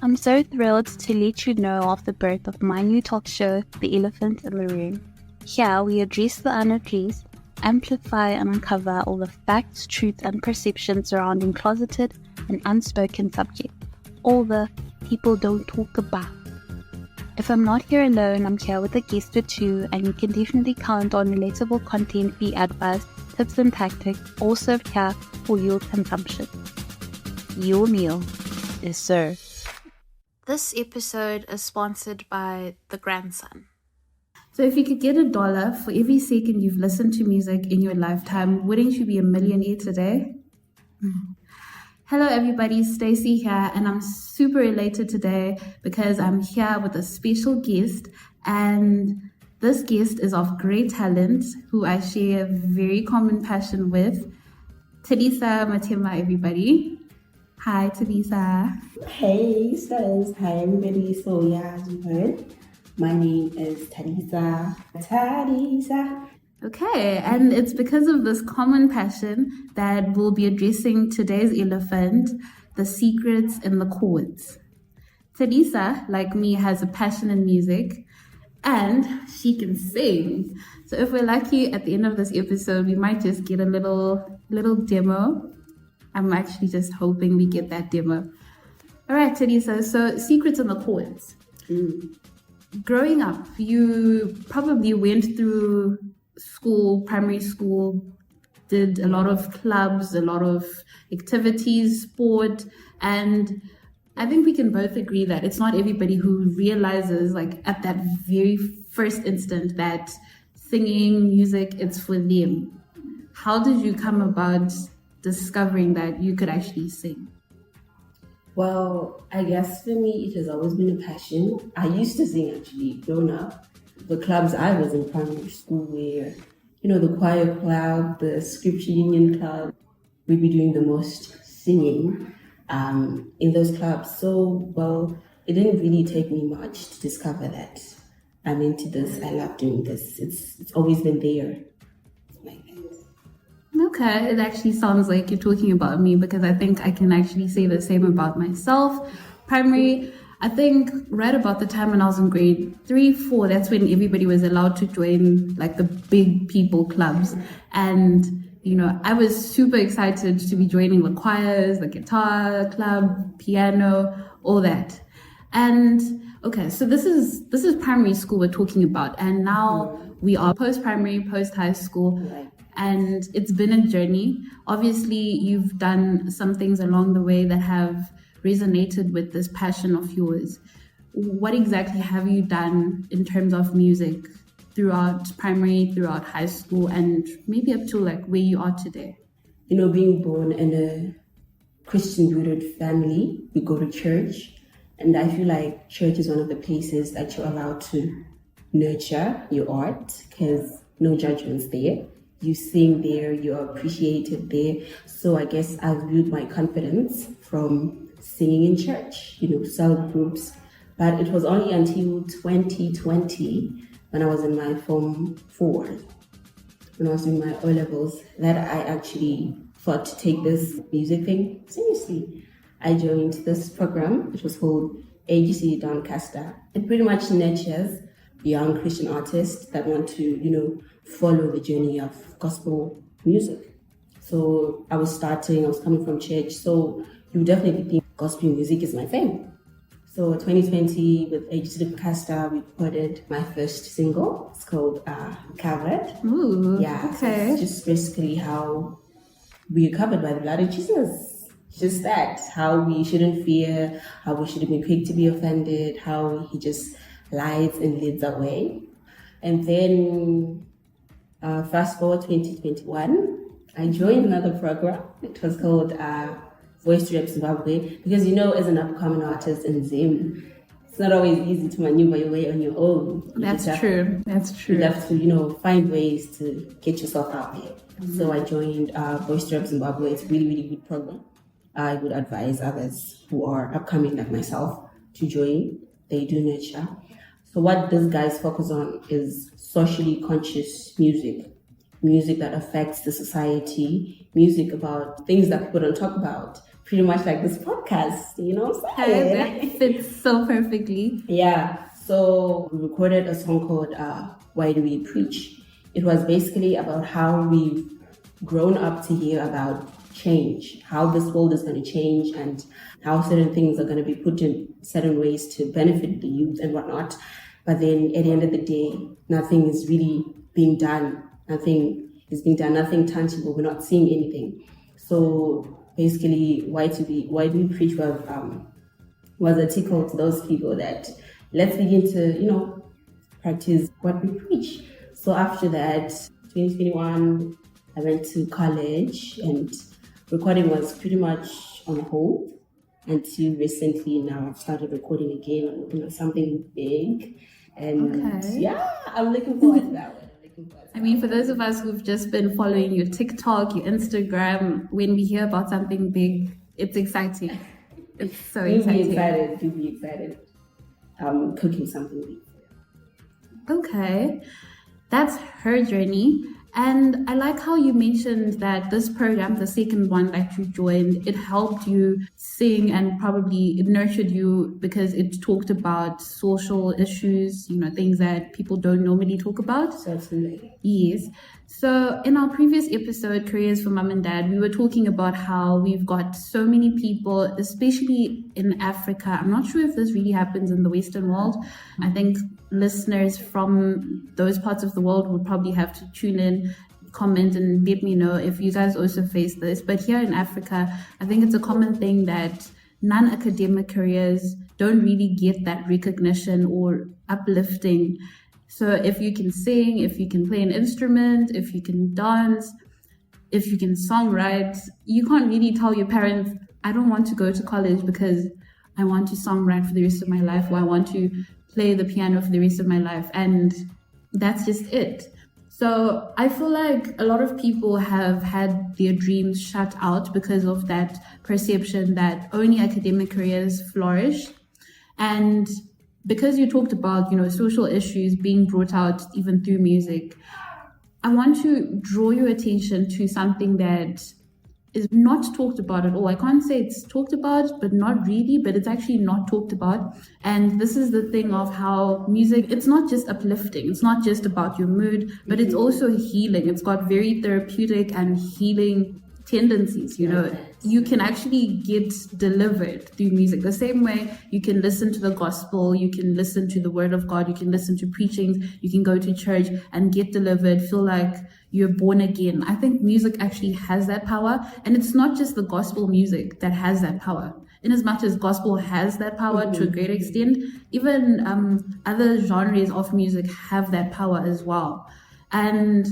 I'm so thrilled to let you know of the birth of my new talk show, The Elephant in the Room. Here we address the unaddressed, amplify and uncover all the facts, truth and perceptions surrounding closeted and unspoken subjects, all the people don't talk about. If I'm not here alone, I'm here with a guest or two, and you can definitely count on relatable content, free advice, tips and tactics, all served here for your consumption. Your meal is served. This episode is sponsored by The Grandson. So if you could get $1 for every second you've listened to music in your lifetime, wouldn't you be a millionaire today? Hello everybody, Stacey here, and I'm super elated today because I'm here with a special guest, and this guest is of great talent who I share a very common passion with. Tadisa Matema, everybody. Hi, Tadisa. Hey, Stace. Hi, everybody. So, yeah, as you heard, my name is Tadisa. Okay, and it's because of this common passion that we'll be addressing today's elephant, the secrets in the chords. Tadisa, like me, has a passion in music, and she can sing. So if we're lucky, at the end of this episode, we might just get a little demo. I'm actually just hoping we get that demo. All right, Tadisa, so secrets in the chords. Growing up, you probably went through school, primary school, did a lot of clubs, a lot of activities, sport, and I think we can both agree that it's not everybody who realizes, like, at that very first instant that singing, music, it's for them. How did you come about discovering that you could actually sing? Well, I guess for me, it has always been a passion. I used to sing, actually, growing up. The clubs I was in primary school were, the choir club, the scripture union club. We'd be doing the most singing in those clubs. So, well, it didn't really take me much to discover that I'm into this. I love doing this. It's always been there. Okay, it actually sounds like you're talking about me, because I think I can actually say the same about myself. Primary, I think right about the time when I was in grade 3, 4, that's when everybody was allowed to join like the big people clubs. And, I was super excited to be joining the choirs, the guitar club, piano, all that. And okay, so this is primary school we're talking about. And now we are post-primary, post-high school. And it's been a journey. Obviously, you've done some things along the way that have resonated with this passion of yours. What exactly have you done in terms of music throughout primary, throughout high school, and maybe up to like where you are today? Being born in a Christian-rooted family, we go to church. And I feel like church is one of the places that you're allowed to nurture your art, because no judgments there. You sing there, you're appreciated there. So I guess I've built my confidence from singing in church, cell groups. But it was only until 2020, when I was in my Form 4, when I was doing my O-levels, that I actually thought to take this music thing seriously. I joined this program, which was called AGC Doncaster. It pretty much nurtures young Christian artists that want to, follow the journey of gospel music. So I was coming from church, so you definitely think gospel music is my thing. So 2020 with AGC Doncaster, we recorded my first single. It's called Covered. Ooh, yeah, okay. So it's just basically how we are covered by the blood of Jesus. Just that, how we shouldn't fear, how we shouldn't be quick to be offended, how he just lights and leads our way. And then fast forward 2021, I joined another program. It was called Voice Rep Zimbabwe, because as an upcoming artist in Zim, it's not always easy to maneuver your way on your own. That's true. You have to, find ways to get yourself out there. Mm-hmm. So I joined Voice Rep Zimbabwe. It's a really, really good program. I would advise others who are upcoming like myself to join. They do nurture. So what these guys focus on is socially conscious music that affects the society, music about things that people don't talk about, pretty much like this podcast, you know what I'm saying? That fits so perfectly. Yeah, so we recorded a song called Why Do We Preach? It was basically about how we've grown up to hear about change, how this world is going to change, and how certain things are going to be put in certain ways to benefit the youth and whatnot. But then at the end of the day, nothing is really being done. Nothing is being done, nothing tangible. We're not seeing anything. So basically, Why Do We Preach was a tickle to those people that let's begin to, practice what we preach. So after that, 2021, I went to college and recording was pretty much on hold until recently. Now I've started recording again. I'm working on something big. And yeah, I'm looking forward to that one. I mean, for those of us who've just been following your TikTok, your Instagram, when we hear about something big, it's exciting. It's so exciting. You'll be excited. I'm cooking something big. Okay, that's her journey. And I like how you mentioned that this program, the second one that you joined, it helped you sing and probably it nurtured you because it talked about social issues, things that people don't normally talk about. Certainly. Yes. So in our previous episode, Careers for Mom and Dad, we were talking about how we've got so many people, especially in Africa. I'm not sure if this really happens in the Western world. I think listeners from those parts of the world would probably have to tune in, comment, and let me know if you guys also face this. But here in Africa, I think it's a common thing that non-academic careers don't really get that recognition or uplifting. So if you can sing, if you can play an instrument, if you can dance, if you can songwrite, you can't really tell your parents, I don't want to go to college because I want to songwrite for the rest of my life, or I want to play the piano for the rest of my life. And that's just it. So I feel like a lot of people have had their dreams shut out because of that perception that only academic careers flourish. And because you talked about, social issues being brought out even through music, I want to draw your attention to something that is not talked about at all. I can't say it's talked about, but not really, but it's actually not talked about. And this is the thing of how music, it's not just uplifting. It's not just about your mood, but it's also healing. It's got very therapeutic and healing tendencies. You can actually get delivered through music the same way you can listen to the gospel, you can listen to the word of God, you can listen to preachings, you can go to church and get delivered, feel like you're born again. I think music actually has that power, and it's not just the gospel music that has that power. In as much as gospel has that power to a great extent, even other genres of music have that power as well. And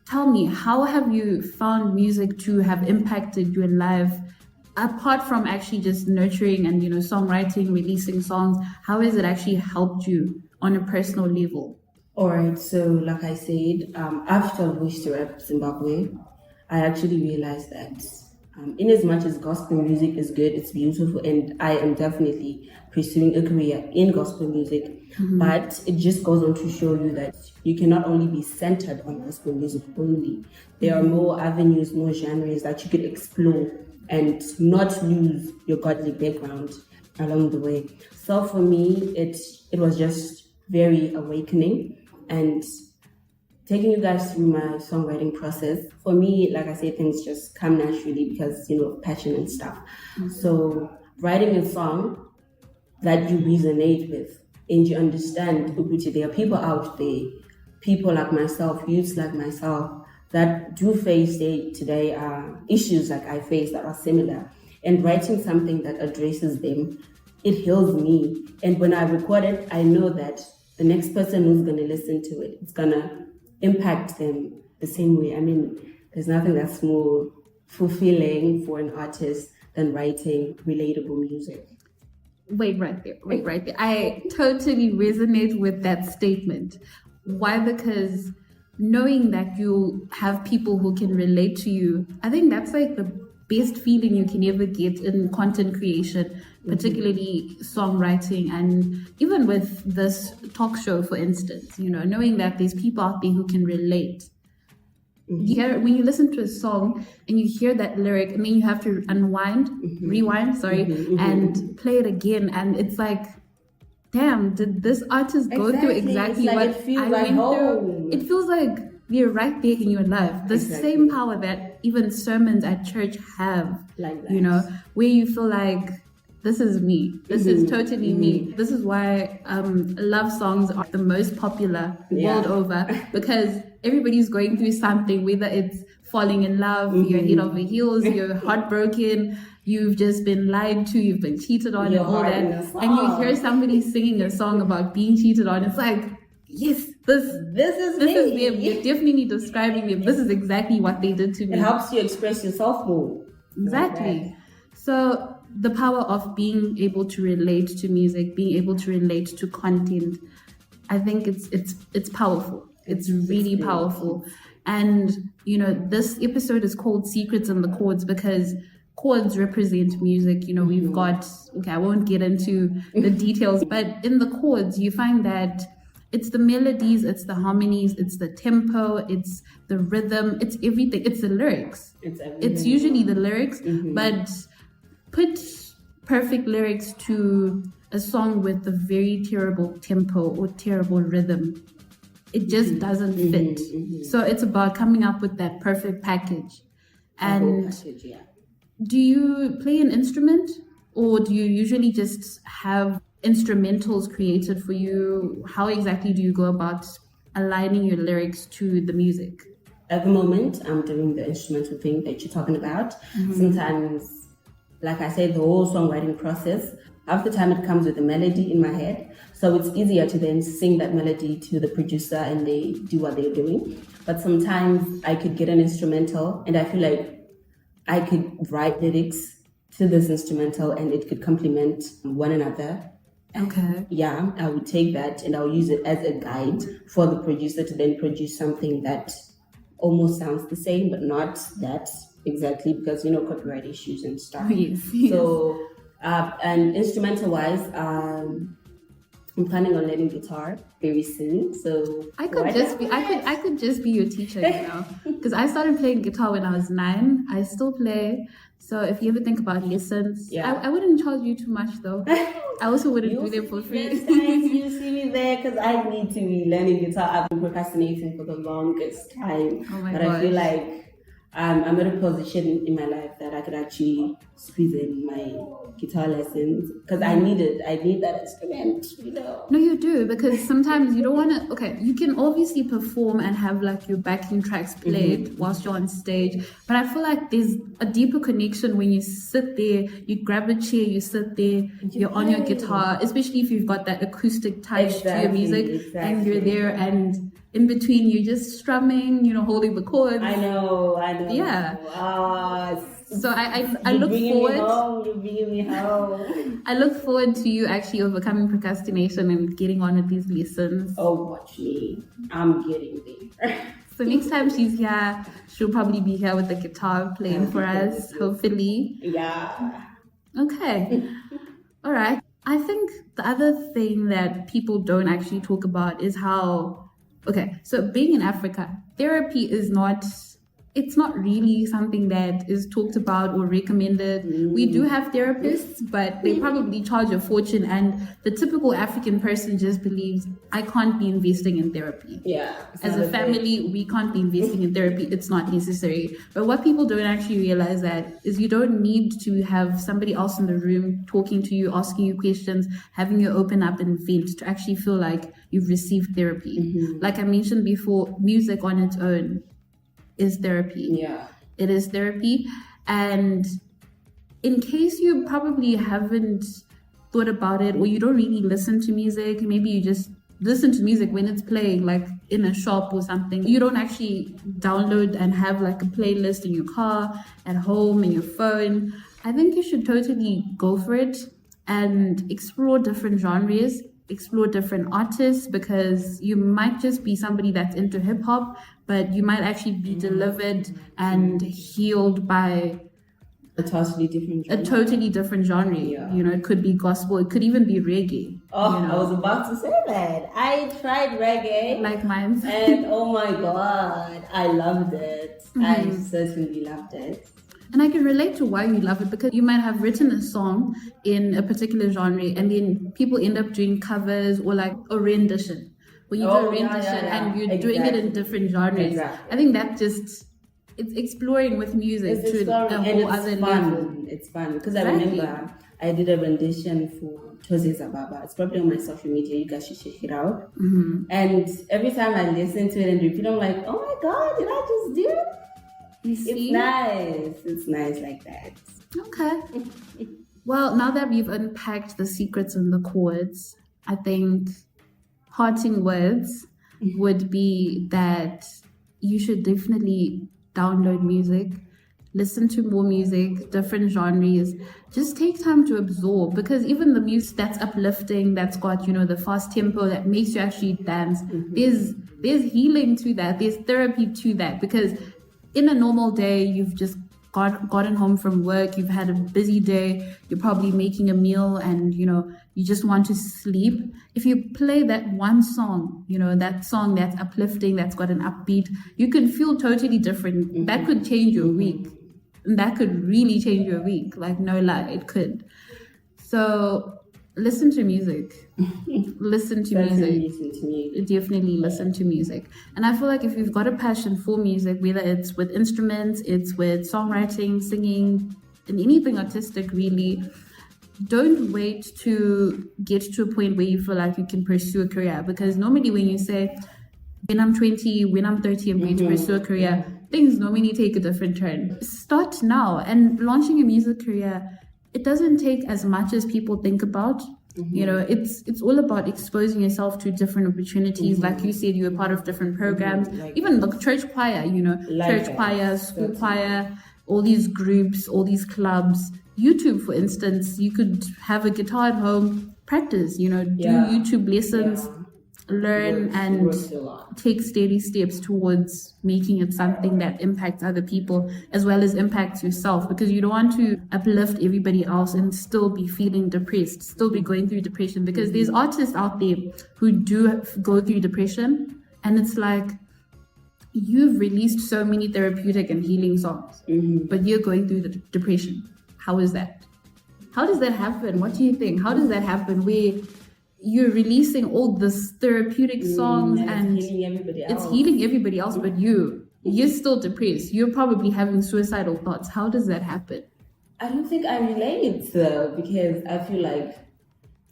tell me, how have you found music to have impacted your life, apart from actually just nurturing and, songwriting, releasing songs? How has it actually helped you on a personal level? All right, so like I said, after Voice to Rap Zimbabwe, I actually realized that in as much as gospel music is good, it's beautiful, and I am definitely pursuing a career in gospel music, but it just goes on to show you that you cannot only be centered on gospel music only. There are more avenues, more genres that you could explore and not lose your godly background along the way. So for me, it was just very awakening, and taking you guys through my songwriting process. For me, like I said, things just come naturally because, passion and stuff. So writing a song that you resonate with and you understand, there are people out there, people like myself, youths like myself, that do face day-to-day issues like I face that are similar. And writing something that addresses them, it heals me. And when I record it, I know that the next person who's going to listen to it, it's going to impact them the same way. I mean, there's nothing that's more fulfilling for an artist than writing relatable music. Wait right there. I totally resonate with that statement. Why? Because knowing that you have people who can relate to you, I think that's like the best feeling you can ever get in content creation, particularly songwriting, and even with this talk show, for instance, knowing that there's people out there who can relate. You hear when you listen to a song and you hear that lyric, and then you have to rewind, and play it again, and it's like, damn, did this artist go through exactly like what it feels I like went home. through? It feels like we're right there in your life. The same power that even sermons at church have, Like that. you know, where you feel like, this is me. This is totally me. This is why love songs are the most popular world over, because everybody's going through something, whether it's falling in love, you're head over heels, you're heartbroken, you've just been lied to, you've been cheated on, and all that. And you hear somebody singing a song about being cheated on. It's like, yes, this is them. You're definitely describing them. This is exactly what they did to me. It helps you express yourself more. Exactly. So the power of being able to relate to music, being able to relate to content, I think it's powerful. It's really powerful. And you know, this episode is called Secrets in the Chords because chords represent music. You know, we've got, okay, I won't get into the details, but in the chords you find that it's the melodies, it's the harmonies, it's the tempo, it's the rhythm, it's everything. It's the lyrics. It's usually the lyrics, but put perfect lyrics to a song with a very terrible tempo or terrible rhythm, it just doesn't fit. So it's about coming up with that perfect package. And do you play an instrument, or do you usually just have instrumentals created for you? How exactly do you go about aligning your lyrics to the music? At the moment, I'm doing the instrumental thing that you're talking about. Sometimes, like I said, the whole songwriting process, half the time it comes with a melody in my head. So it's easier to then sing that melody to the producer and they do what they're doing. But sometimes I could get an instrumental and I feel like I could write lyrics to this instrumental and it could complement one another. Okay. Yeah, I would take that and I'll use it as a guide for the producer to then produce something that almost sounds the same, but not that exactly, because, you know, copyright issues and stuff. Yes. So, and instrumental-wise, I'm planning on learning guitar very soon. So I could just be your teacher, you know, because I started playing guitar when I was 9. I still play. So if you ever think about lessons, I wouldn't charge you too much though. I also wouldn't do them for free. You see me there because I need to be learning guitar. I've been procrastinating for the longest time. Oh my but gosh. I feel like I'm at a position in my life that I could actually squeeze in my guitar lessons because I need that instrument, you know. No, you do, because sometimes you don't want to. Okay, you can obviously perform and have like your backing tracks played whilst you're on stage, but I feel like there's a deeper connection when you sit there, you grab a chair, you sit there, you're on your guitar, especially if you've got that acoustic touch to your music, and you're there, and in between you're just strumming, you know, holding the chords. I know. Yeah. So I look forward. You're bringing me home. I look forward to you actually overcoming procrastination and getting on with these lessons. Oh, watch me! I'm getting there. So next time she's here, she'll probably be here with the guitar playing for us, hopefully. Yeah. Okay. All right. I think the other thing that people don't actually talk about is how, okay, so being in Africa, therapy is not really something that is talked about or recommended. We do have therapists, but they probably charge a fortune, and the typical African person just believes, I can't be investing in therapy. Yeah. As a family, we can't be investing in therapy. It's not necessary. But what people don't actually realize that is you don't need to have somebody else in the room talking to you, asking you questions, having you open up and vent to actually feel like you've received therapy. Like I mentioned before, music on its own is therapy. Yeah. It is therapy. And in case you probably haven't thought about it, or you don't really listen to music, maybe you just listen to music when it's playing, like in a shop or something. You don't actually download and have like a playlist in your car, at home, in your phone. I think you should totally go for it and explore different genres, explore different artists, because you might just be somebody that's into hip-hop, but you might actually be delivered and healed by a totally different genre. Yeah. You know, it could be gospel, it could even be reggae. Oh, You know. I was about to say that. I tried reggae. Like mine. And oh my god, I loved it. I certainly loved it. And I can relate to why you love it, because you might have written a song in a particular genre and then people end up doing covers or like a rendition. When you do a rendition and you're doing it in different genres. Exactly. I think that just, it's exploring with music to a whole other level. It's fun because I remember I did a rendition for Tadisa Matema. It's probably on my social media. You guys should check it out. And every time I listen to it and repeat, I'm like, oh my god, did I just do it? You see? It's nice. It's nice like that. Okay. Well, now that we've unpacked the secrets and the chords, I think parting words would be that you should definitely download music, listen to more music, different genres. Just take time to absorb, because even the music that's uplifting, that's got, you know, the fast tempo that makes you actually dance, there's healing to that, there's therapy to that, because in a normal day, you've just gotten home from work, you've had a busy day, you're probably making a meal and, you know, you just want to sleep. If you play that one song, you know, that song that's uplifting, that's got an upbeat, you can feel totally different. That could change your week. And that could really change your week. Like, no lie, it could. So listen to music. Listen to music. Definitely listen to music. And I feel like if you've got a passion for music, whether it's with instruments, it's with songwriting, singing, and anything artistic really, don't wait to get to a point where you feel like you can pursue a career. Because normally when you say, when I'm 20, when I'm 30, I'm going to pursue a career, things normally take a different turn. Start now. And launching a music career, it doesn't take as much as people think about. You know, it's all about exposing yourself to different opportunities. Like you said, you were part of different programs, even the church choir, you know, church choir, school choir, all these groups, all these clubs. YouTube, for instance, you could have a guitar at home, practice, you know, do YouTube lessons, learn and take steady steps towards making it something that impacts other people as well as impacts yourself, because you don't want to uplift everybody else and still be feeling depressed, still be going through depression, because there's artists out there who do go through depression, and it's like, you've released so many therapeutic and healing songs, but you're going through the depression. How is that? How does that happen? What do you think? How does that happen where you're releasing all this therapeutic songs and it's healing everybody else. It's healing everybody else, but you're still depressed. You're probably having suicidal thoughts. How does that happen? I don't think I relate though, because I feel like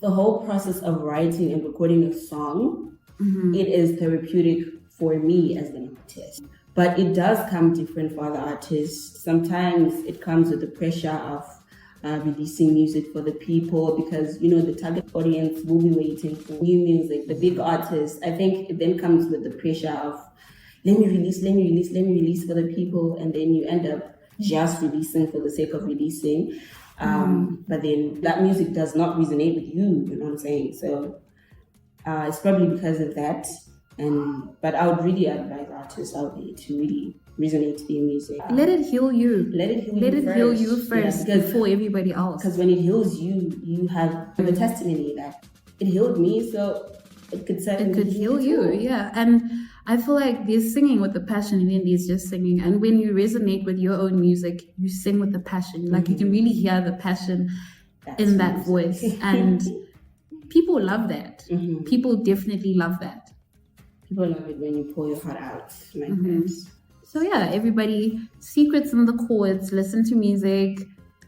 the whole process of writing and recording a song, it is therapeutic for me as an artist. But it does come different for other artists. Sometimes it comes with the pressure of releasing music for the people, because, you know, the target audience will be waiting for new music. The big artists, I think it then comes with the pressure of let me release for the people, and then you end up just releasing for the sake of releasing. But then that music does not resonate with you, you know what I'm saying? So it's probably because of that. But I would really advise artists out there to really resonate to their music. Let it heal you. Let it heal you first before everybody else. Because when it heals you, you have a testimony that it healed me, so it could heal you. Yeah. And I feel like there's singing with the passion, and then there's just singing. And when you resonate with your own music, you sing with the passion. Like you can really hear the passion in that voice. And people love that. People definitely love that. People love it when you pour your heart out like that. So yeah, everybody, secrets in the chords, listen to music,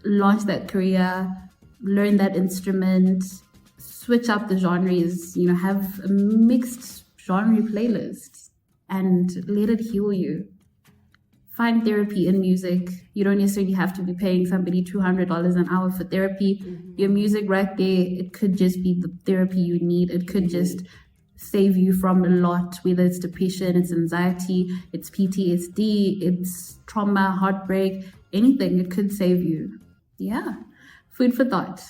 launch that career, learn that instrument, switch up the genres, you know, have a mixed genre playlist and let it heal you. Find therapy in music. You don't necessarily have to be paying somebody $200 an hour for therapy. Your music right there, it could just be the therapy you need. It could just save you from a lot, whether it's depression, it's anxiety, it's PTSD, it's trauma, heartbreak, anything. It could save you. Yeah. Food for thought.